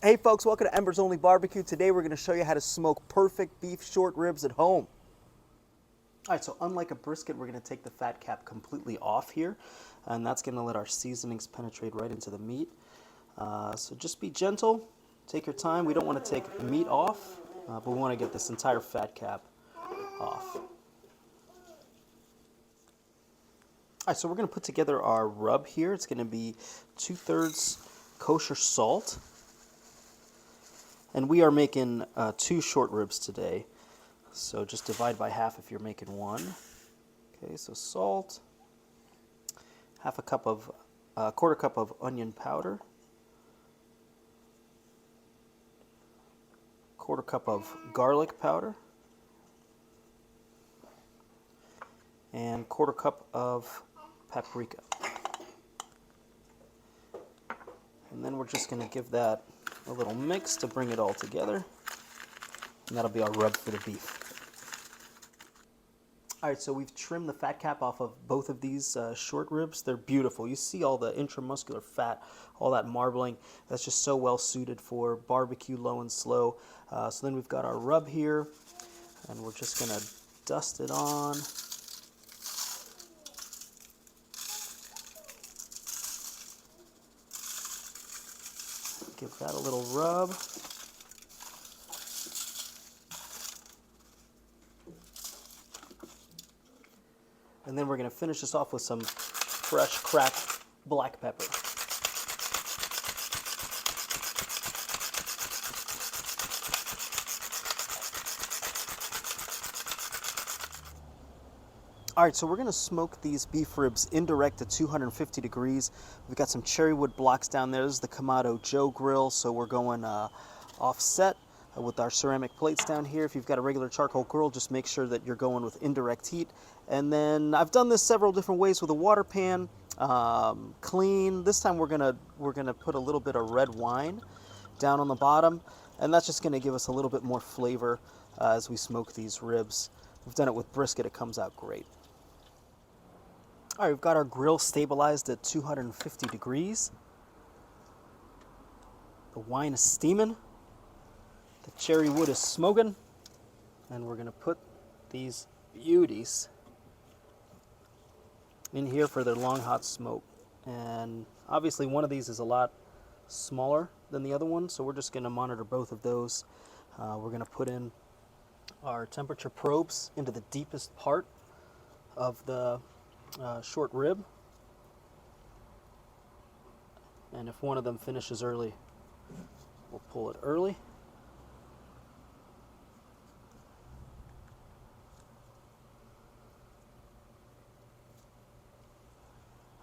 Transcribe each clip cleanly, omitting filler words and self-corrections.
Hey folks, welcome to Embers Only Barbecue. Today we're going to show you how to smoke perfect beef short ribs at home. All right, so unlike a brisket, we're going to take the fat cap completely off here, and that's going to let our seasonings penetrate right into the meat. So just be gentle, take your time. We don't want to take meat off, but we want to get this entire fat cap off. All right, so we're going to put together our rub here. It's going to be 2/3 kosher salt. And we are making 2 short ribs today, so just divide by half if you're making 1. Okay, so salt, quarter cup of onion powder, quarter cup of garlic powder, and quarter cup of paprika. And then we're just going to give that a little mix to bring it all together, and that'll be our rub for the beef. All right, so we've trimmed the fat cap off of both of these short ribs. They're beautiful. You see all the intramuscular fat, all that marbling. That's just so well suited for barbecue low and slow. So then we've got our rub here, and we're just gonna dust it on. Give that a little rub. And then we're going to finish this off with some fresh cracked black pepper. All right, so we're going to smoke these beef ribs indirect at 250 degrees. We've got some cherry wood blocks down there. This is the Kamado Joe grill, so we're going offset with our ceramic plates down here. If you've got a regular charcoal grill, just make sure that you're going with indirect heat. And then I've done this several different ways with a water pan, clean. This time we're gonna put a little bit of red wine down on the bottom, and that's just gonna give us a little bit more flavor as we smoke these ribs. We've done it with brisket, it comes out great. All right, we've got our grill stabilized at 250 degrees. The wine is steaming. The cherry wood is smoking. And we're gonna put these beauties in here for their long hot smoke. And obviously one of these is a lot smaller than the other one, so we're just gonna monitor both of those. We're gonna put in our temperature probes into the deepest part of the short rib, and if one of them finishes early, we'll pull it early.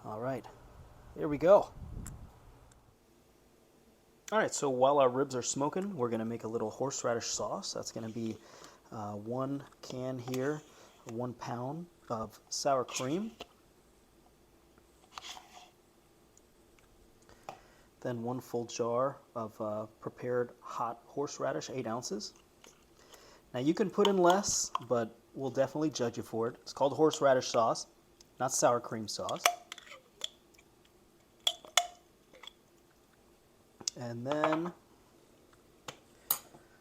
All right, here we go. All right, so while our ribs are smoking, we're gonna make a little horseradish sauce. That's gonna be 1 can here, 1 pound of sour cream, then 1 full jar of prepared hot horseradish, 8 ounces. Now you can put in less, but we'll definitely judge you for it. It's called horseradish sauce, not sour cream sauce. And then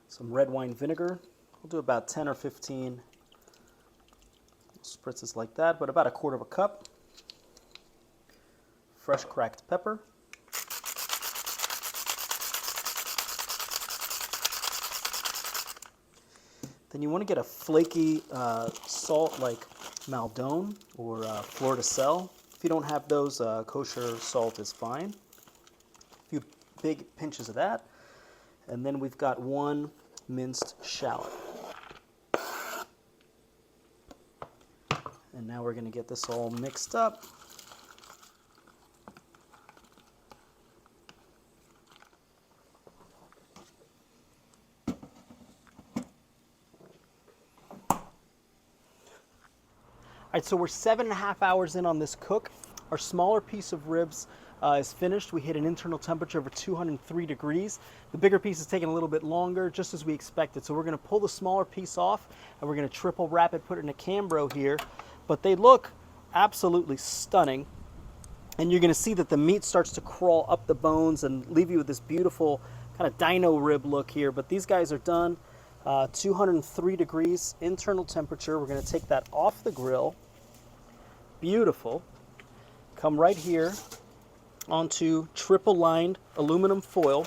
some red wine vinegar. We'll do about 10 or 15 spritzes like that, but about 1/4 cup. Fresh cracked pepper. Then you want to get a flaky salt like Maldon or Fleur de Sel. If you don't have those, kosher salt is fine. A few big pinches of that. And then we've got 1 minced shallot. And now we're going to get this all mixed up. All right, so we're 7.5 hours in on this cook. Our smaller piece of ribs is finished. We hit an internal temperature of 203 degrees. The bigger piece is taking a little bit longer, just as we expected. So we're gonna pull the smaller piece off, and we're gonna triple wrap it, put it in a Cambro here. But they look absolutely stunning. And you're gonna see that the meat starts to crawl up the bones and leave you with this beautiful kind of dino rib look here, but these guys are done. 203 degrees internal temperature. We're going to take that off the grill. Beautiful. Come right here onto triple lined aluminum foil.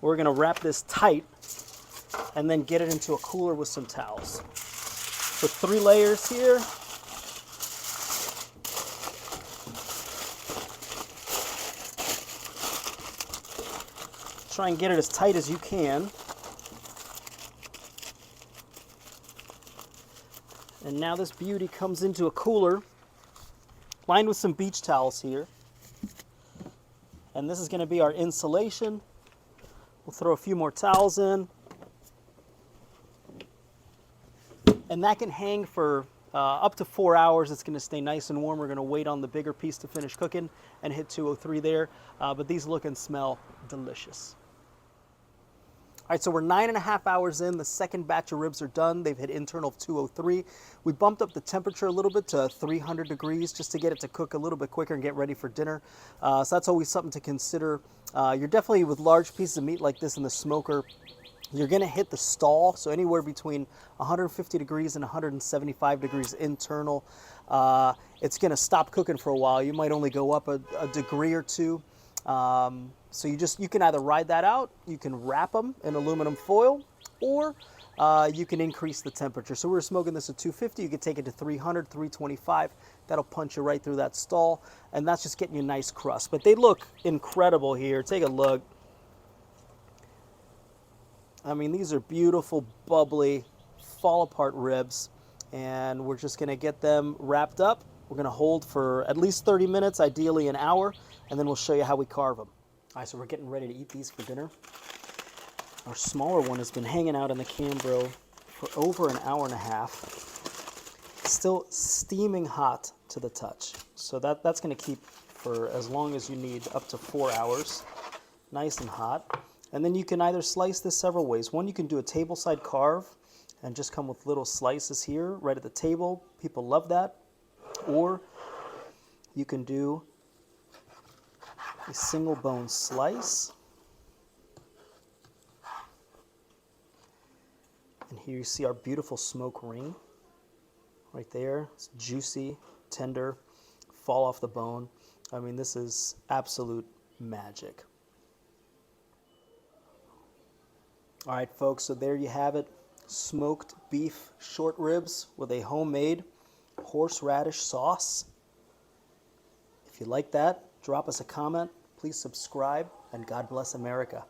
We're going to wrap this tight and then get it into a cooler with some towels. Put 3 layers here. Try and get it as tight as you can. And now this beauty comes into a cooler lined with some beach towels here. And this is going to be our insulation. We'll throw a few more towels in. And that can hang for up to 4 hours. It's going to stay nice and warm. We're going to wait on the bigger piece to finish cooking and hit 203 there. But these look and smell delicious. All right, so we're 9.5 hours in. The second batch of ribs are done. They've hit internal of 203. We bumped up the temperature a little bit to 300 degrees just to get it to cook a little bit quicker and get ready for dinner. So that's always something to consider. You're definitely, with large pieces of meat like this in the smoker, you're going to hit the stall, so anywhere between 150 degrees and 175 degrees internal. It's going to stop cooking for a while. You might only go up a degree or two. So you can either ride that out, you can wrap them in aluminum foil, or you can increase the temperature. So we're smoking this at 250. You can take it to 300, 325. That'll punch you right through that stall, and that's just getting you a nice crust. But they look incredible here. Take a look. I mean, these are beautiful, bubbly, fall-apart ribs, and we're just going to get them wrapped up. We're going to hold for at least 30 minutes, ideally an hour, and then we'll show you how we carve them. All right, so we're getting ready to eat these for dinner. Our smaller one has been hanging out in the Cambro for over an hour and a half. Still steaming hot to the touch. So that's going to keep for as long as you need, up to 4 hours. Nice and hot. And then you can either slice this several ways. One, you can do a tableside carve and just come with little slices here right at the table. People love that. Or you can do a single bone slice. And here you see our beautiful smoke ring right there. It's juicy, tender, fall off the bone. I mean, this is absolute magic. All right, folks, so there you have it. Smoked beef short ribs with a homemade horseradish sauce. If you like that, drop us a comment. Please subscribe, and God bless America.